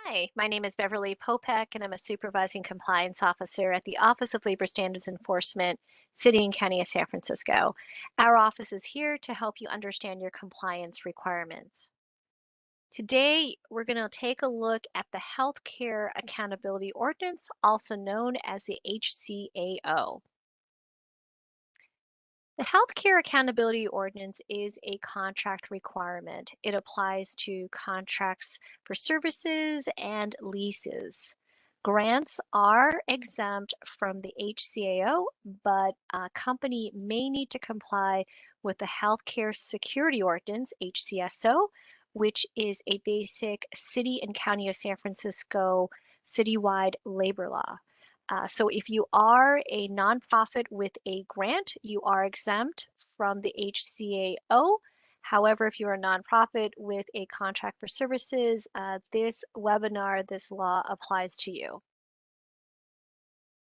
Hi, my name is Beverly Popek, and I'm a supervising compliance officer at the Office of Labor Standards Enforcement, City and County of San Francisco. Our office is here to help you understand your compliance requirements. Today, we're going to take a look at the Healthcare Accountability Ordinance, also known as the HCAO. The Healthcare Accountability Ordinance is a contract requirement. It applies to contracts for services and leases. Grants are exempt from the HCAO, but a company may need to comply with the Healthcare Security Ordinance, HCSO, which is a basic city and county of San Francisco citywide labor law. So if you are a nonprofit with a grant, you are exempt from the HCAO. However, if you're a nonprofit with a contract for services, this webinar, this law applies to you.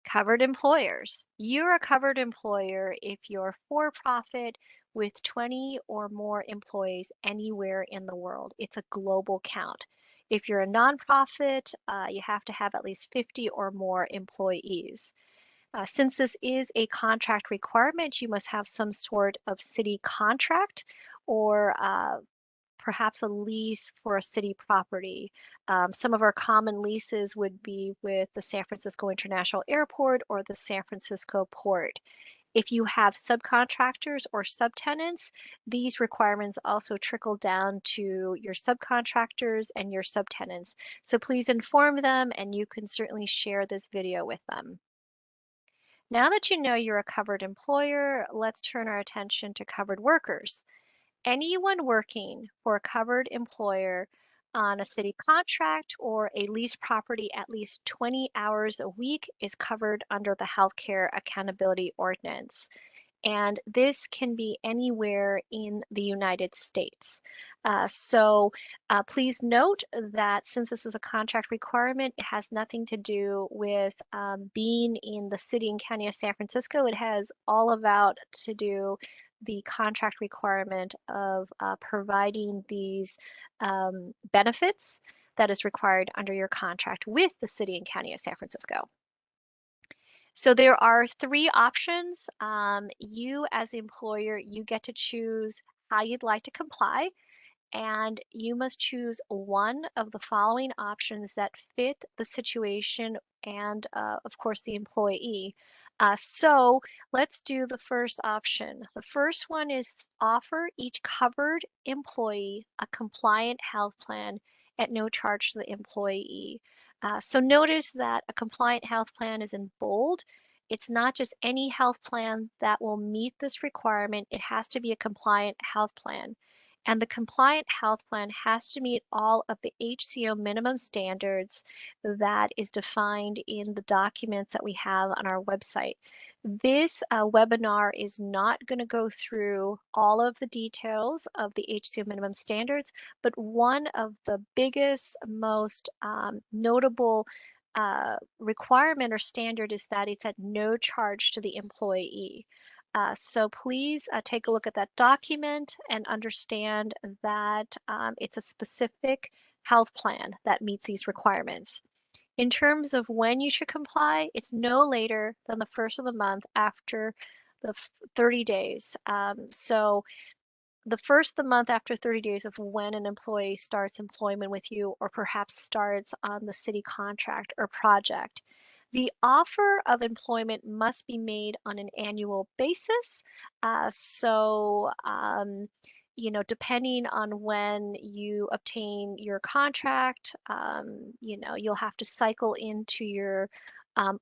Covered employers. You're a covered employer if you're for profit with 20 or more employees anywhere in the world. It's a global count. If you're a nonprofit, you have to have at least 50 or more employees. Since this is a contract requirement, you must have some sort of city contract or perhaps a lease for a city property. Some of our common leases would be with the San Francisco International Airport or the San Francisco Port. If you have subcontractors or subtenants, these requirements also trickle down to your subcontractors and your subtenants. So please inform them, and you can certainly share this video with them. Now that you know you're a covered employer, let's turn our attention to covered workers. Anyone working for a covered employer on a city contract or a leased property at least 20 hours a week is covered under the Healthcare Accountability Ordinance. And this can be anywhere in the United States. Please note that since this is a contract requirement, it has nothing to do with being in the city and county of San Francisco. It has all about to do the contract requirement of providing these benefits that is required under your contract with the city and county of San Francisco. So there are three options. You as the employer, you get to choose how you'd like to comply, and you must choose one of the following options that fit the situation and, of course, the employee. So let's do the first option. The first one is offer each covered employee a compliant health plan at no charge to the employee. So notice that a compliant health plan is in bold. It's not just any health plan that will meet this requirement. It has to be a compliant health plan. And the compliant health plan has to meet all of the HCO minimum standards that is defined in the documents that we have on our website. This webinar is not going to go through all of the details of the HCO minimum standards, but one of the biggest, most notable requirement or standard is that it's at no charge to the employee. So please take a look at that document and understand that it's a specific health plan that meets these requirements. In terms of when you should comply, it's no later than the first of the month after the 30 days. So the first of the month after 30 days of when an employee starts employment with you or perhaps starts on the city contract or project. The offer of employment must be made on an annual basis. Depending on when you obtain your contract, you'll have to cycle into your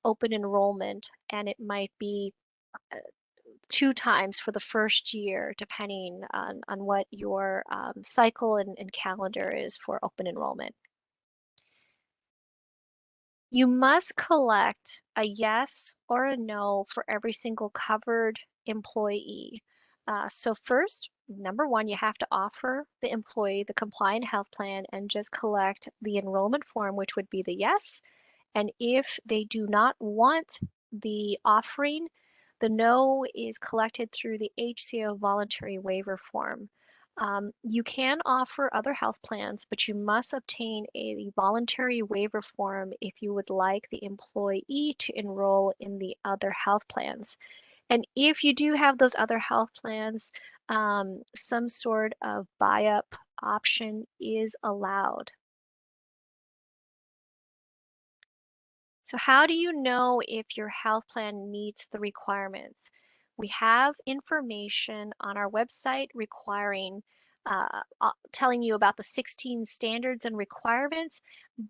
open enrollment, and it might be uh, two times for the first year, depending on what your cycle and calendar is for open enrollment. You must collect a yes or a no for every single covered employee. So first, number one, you have to offer the employee the compliant health plan and just collect the enrollment form, which would be the yes. And if they do not want the offering, the no is collected through the HCO voluntary waiver form. You can offer other health plans, but you must obtain a voluntary waiver form if you would like the employee to enroll in the other health plans. And if you do have those other health plans, some sort of buy-up option is allowed. So how do you know if your health plan meets the requirements? We have information on our website requiring, telling you about the 16 standards and requirements,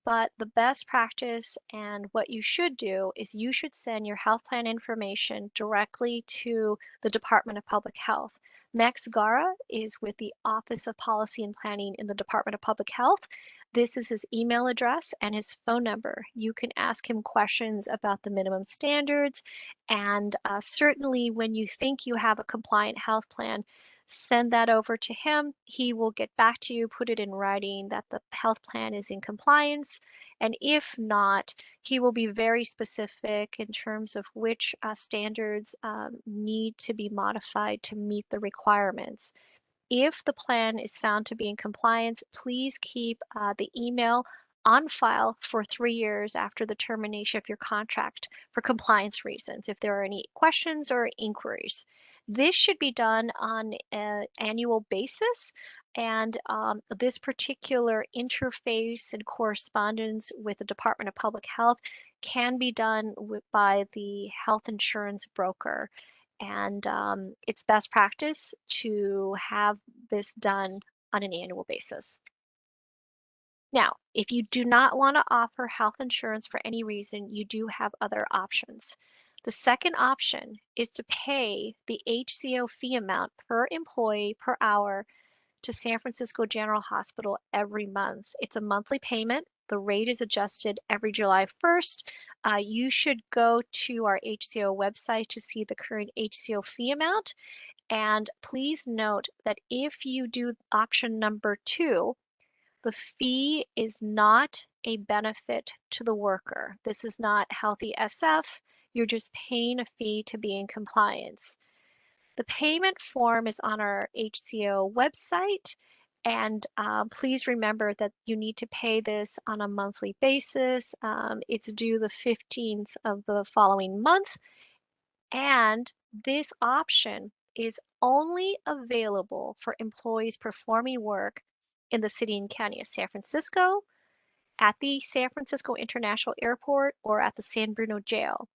but the best practice and what you should do is you should send your health plan information directly to the Department of Public Health. Max Gara is with the Office of Policy and Planning in the Department of Public Health. This is his email address and his phone number. You can ask him questions about the minimum standards, and certainly when you think you have a compliant health plan, send that over to him. He will get back to you, put it in writing that the health plan is in compliance. And if not, he will be very specific in terms of which standards need to be modified to meet the requirements. If the plan is found to be in compliance, please keep the email on file for 3 years after the termination of your contract for compliance reasons, if there are any questions or inquiries. This should be done on an annual basis, and this particular interface and correspondence with the Department of Public Health can be done by the health insurance broker. And it's best practice to have this done on an annual basis. Now, if you do not want to offer health insurance for any reason, you do have other options. The second option is to pay the HCO fee amount per employee per hour to San Francisco General Hospital every month. It's a monthly payment. The rate is adjusted every July 1st. You should go to our HCO website to see the current HCO fee amount. And please note that if you do option number 2, the fee is not a benefit to the worker. This is not healthy SF. You're just paying a fee to be in compliance. The payment form is on our HCO website, and please remember that you need to pay this on a monthly basis. It's due the 15th of the following month, and this option is only available for employees performing work in the city and county of San Francisco, at the San Francisco International Airport, or at the San Bruno Jail.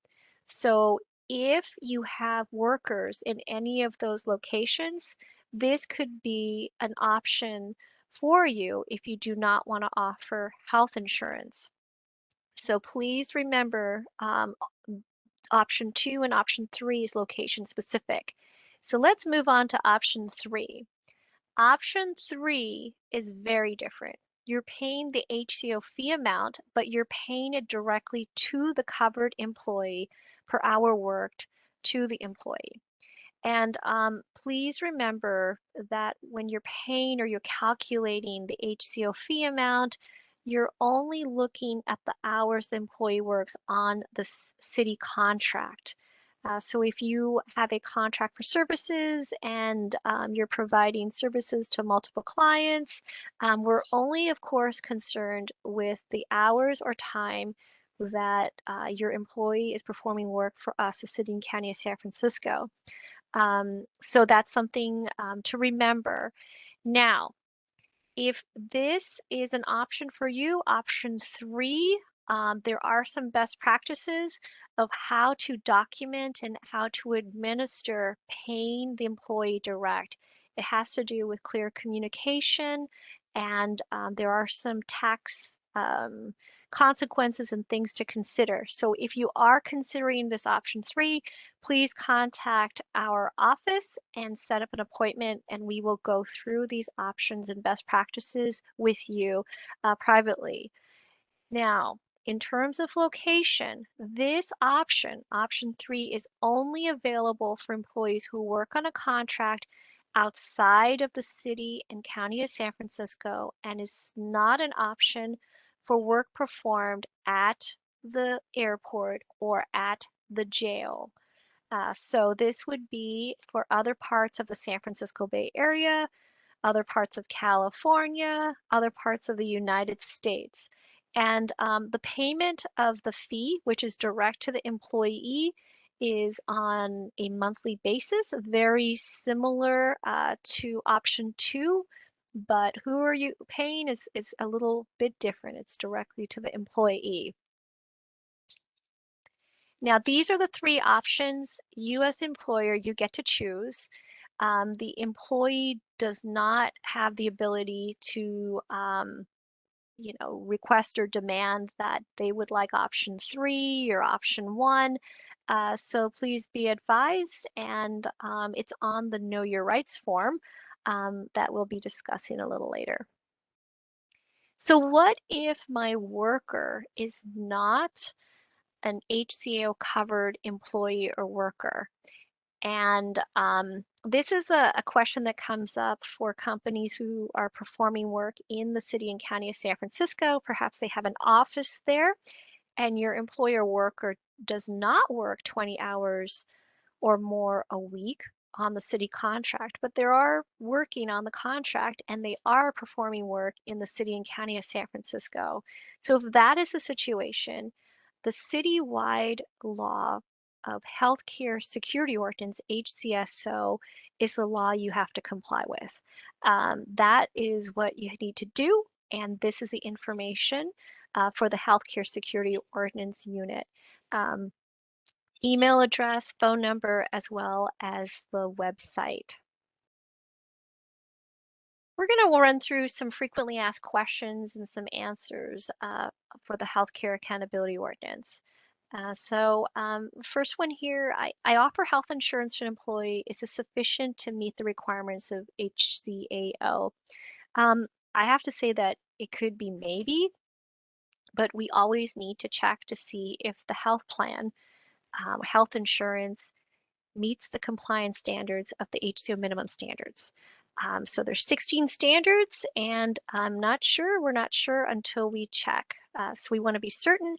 So if you have workers in any of those locations, this could be an option for you if you do not want to offer health insurance. So please remember option 2 and option 3 is location specific. So let's move on to option 3. Option 3 is very different. You're paying the HCO fee amount, but you're paying it directly to the covered employee per hour worked to the employee. And please remember that when you're paying or you're calculating the HCO fee amount, you're only looking at the hours the employee works on the city contract. So if you have a contract for services and you're providing services to multiple clients, we're only, of course, concerned with the hours or time that your employee is performing work for us, the City and County of San Francisco. So that's something to remember. Now, if this is an option for you, option 3, there are some best practices of how to document and how to administer paying the employee direct. It has to do with clear communication, and there are some tax consequences and things to consider. So if you are considering this option 3, please contact our office and set up an appointment, and we will go through these options and best practices with you privately. Now, in terms of location, this option, option 3, is only available for employees who work on a contract outside of the city and county of San Francisco, and is not an option for work performed at the airport or at the jail. So this would be for other parts of the San Francisco Bay Area, other parts of California, other parts of the United States. And the payment of the fee, which is direct to the employee, is on a monthly basis, very similar to option two, but who are you paying is a little bit different. It's directly to the employee. Now, these are the three options. You as employer, you get to choose. The employee does not have the ability to request or demand that they would like option three or option one. So please be advised, and it's on the Know Your Rights form that we'll be discussing a little later. So what if my worker is not an HCAO covered employee or worker? And this is a question that comes up for companies who are performing work in the city and county of San Francisco. Perhaps they have an office there, and your employer worker does not work 20 hours or more a week on the city contract, but they are working on the contract and they are performing work in the city and county of San Francisco. So if that is the situation, the citywide law of Healthcare Security Ordinance, HCSO, is the law you have to comply with. That is what you need to do, and this is the information for the Healthcare Security Ordinance unit. Email address, phone number, as well as the website. We're going to run through some frequently asked questions and some answers for the Healthcare Accountability Ordinance. First one here, I offer health insurance to an employee. Is this sufficient to meet the requirements of HCAO? I have to say that it could be maybe, but we always need to check to see if the health plan, health insurance, meets the compliance standards of the HCO minimum standards. So there's 16 standards, and we're not sure until we check. So we want to be certain.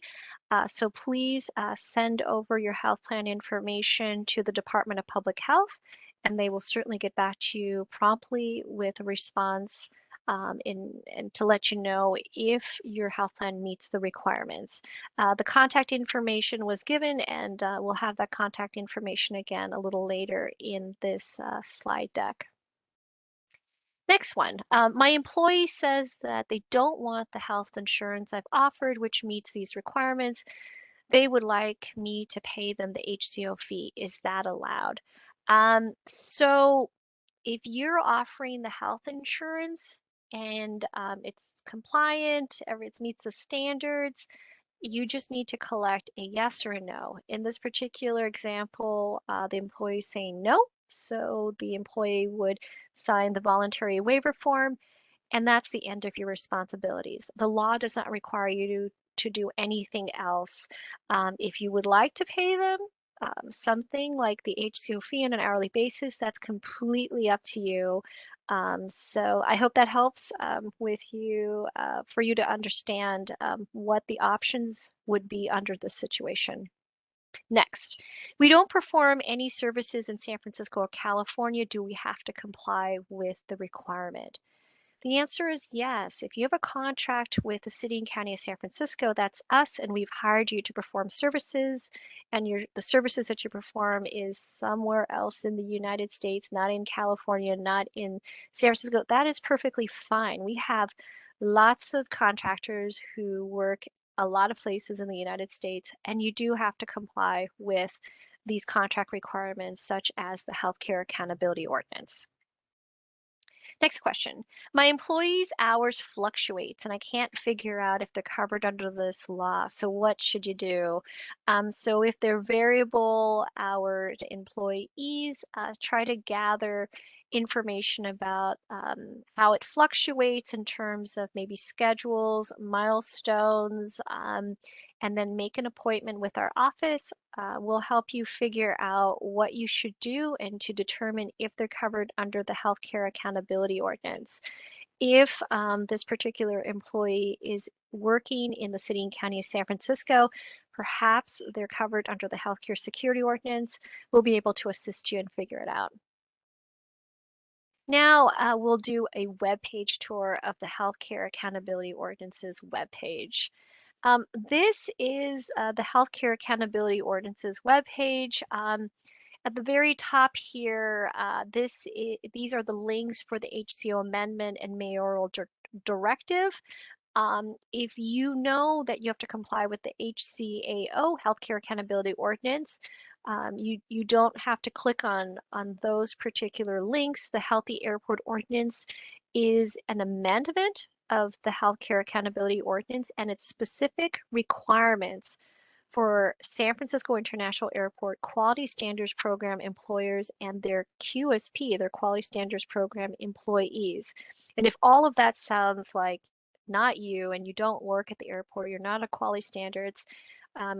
So please send over your health plan information to the Department of Public Health, and they will certainly get back to you promptly with a response and to let you know if your health plan meets the requirements. The contact information was given, and we'll have that contact information again a little later in this slide deck. Next one, my employee says that they don't want the health insurance I've offered, which meets these requirements. They would like me to pay them the HCO fee. Is that allowed? So if you're offering the health insurance and it's compliant, it meets the standards, you just need to collect a yes or a no. In this particular example, the employee is saying no, so the employee would sign the voluntary waiver form, and that's the end of your responsibilities. The law does not require you to do anything else. If you would like to pay them something like the HCO fee on an hourly basis, that's completely up to you. So I hope that helps with you for you to understand what the options would be under this situation. Next, we don't perform any services in San Francisco or California. Do we have to comply with the requirement? The answer is yes. If you have a contract with the city and county of San Francisco, that's us, and we've hired you to perform services, and the services that you perform is somewhere else in the United States, not in California, not in San Francisco, that is perfectly fine. We have lots of contractors who work a lot of places in the United States, and you do have to comply with these contract requirements, such as the Healthcare Accountability Ordinance. Next question. My employees' hours fluctuates and I can't figure out if they're covered under this law. So what should you do? So if they're variable hour employees, try to gather information about how it fluctuates in terms of maybe schedules, milestones, and then make an appointment with our office. We'll help you figure out what you should do and to determine if they're covered under the Healthcare Accountability Ordinance. If this particular employee is working in the city and county of San Francisco, perhaps they're covered under the Healthcare Security Ordinance. We'll be able to assist you and figure it out. Now we'll do a web page tour of the Healthcare Accountability Ordinance's webpage. This is the Healthcare Accountability Ordinance's webpage. At the very top here, these are the links for the HCO amendment and mayoral directive. If you know that you have to comply with the HCAO, Healthcare Accountability Ordinance, you don't have to click on those particular links. The Healthy Airport Ordinance is an amendment of the Healthcare Accountability Ordinance and its specific requirements for San Francisco International Airport Quality Standards Program employers and their QSP, their Quality Standards Program employees. And if all of that sounds like not you and you don't work at the airport, you're not a quality standards,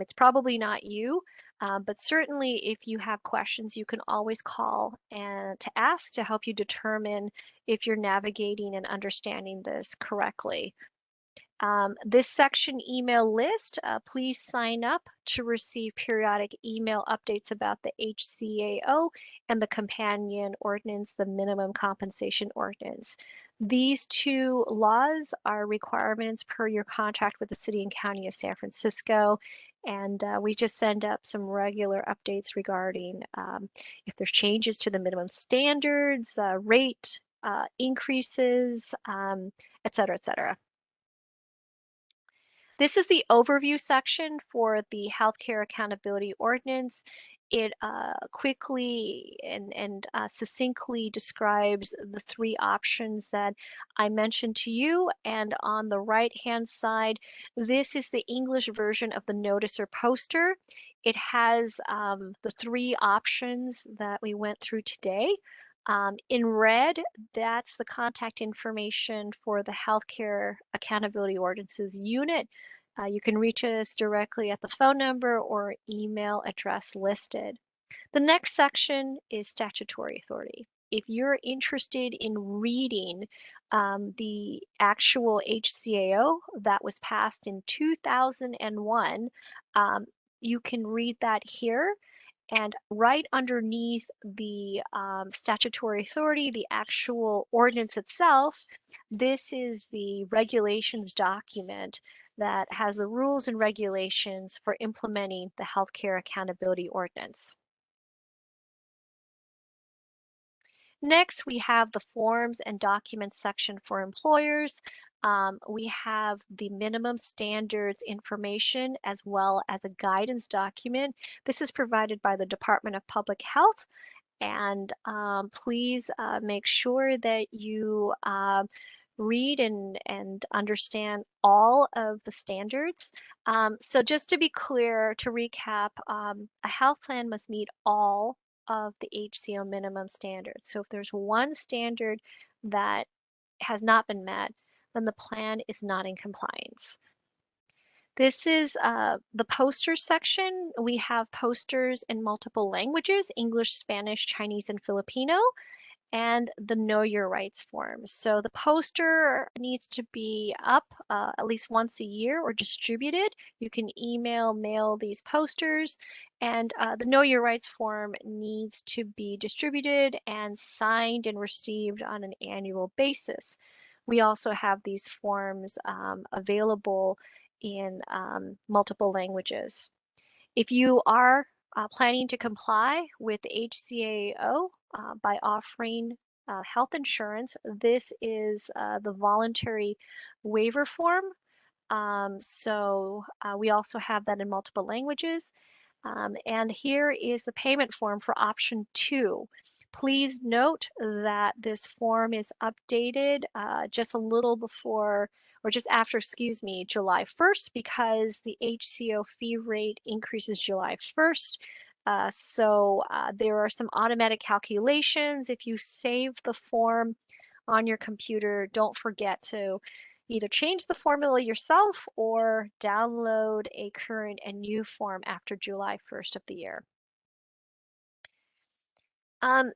it's probably not you. But certainly, if you have questions, you can always call and to ask to help you determine if you're navigating and understanding this correctly. This section email list, please sign up to receive periodic email updates about the HCAO and the companion ordinance, the minimum compensation ordinance. These two laws are requirements per your contract with the City and County of San Francisco. And we just send up some regular updates regarding if there's changes to the minimum standards, rate increases, et cetera, et cetera. This is the overview section for the Healthcare Accountability Ordinance. It quickly and succinctly describes the three options that I mentioned to you. And on the right-hand side, this is the English version of the notice or poster. It has the three options that we went through today. In red, that's the contact information for the Healthcare Accountability Ordinances unit. You can reach us directly at the phone number or email address listed. The next section is statutory authority. If you're interested in reading the actual HCAO that was passed in 2001, you can read that here. And right underneath the statutory authority, the actual ordinance itself, this is the regulations document that has the rules and regulations for implementing the Healthcare Accountability Ordinance. Next, we have the forms and documents section for employers. We have the minimum standards information as well as a guidance document. This is provided by the Department of Public Health. And please make sure that you read and understand all of the standards. So just to be clear, to recap, a health plan must meet all of the HCO minimum standards. So if there's one standard that has not been met, then the plan is not in compliance. This is the posters section. We have posters in multiple languages, English, Spanish, Chinese, and Filipino, and the Know Your Rights forms. So the poster needs to be up at least once a year or distributed. You can mail these posters, and the Know Your Rights form needs to be distributed and signed and received on an annual basis. We also have these forms available in multiple languages. If you are planning to comply with the HCAO by offering health insurance, this is the voluntary waiver form. We also have that in multiple languages. And here is the payment form for option 2. Please note that this form is updated just a little before or just after, excuse me, July 1st because the HCO fee rate increases July 1st. There are some automatic calculations. If you save the form on your computer, don't forget to either change the formula yourself or download a current and new form after July 1st of the year.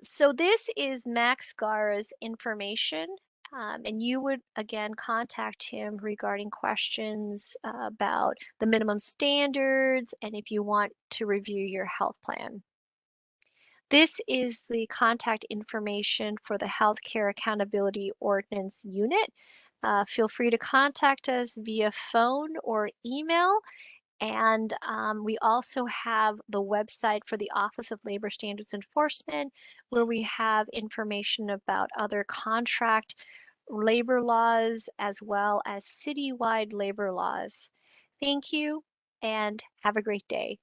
So this is Max Gara's information, and you would again contact him regarding questions about the minimum standards and if you want to review your health plan. This is the contact information for the Healthcare Accountability Ordinance Unit. Feel free to contact us via phone or email. And we also have the website for the Office of Labor Standards Enforcement, where we have information about other contract labor laws as well as citywide labor laws. Thank you and have a great day.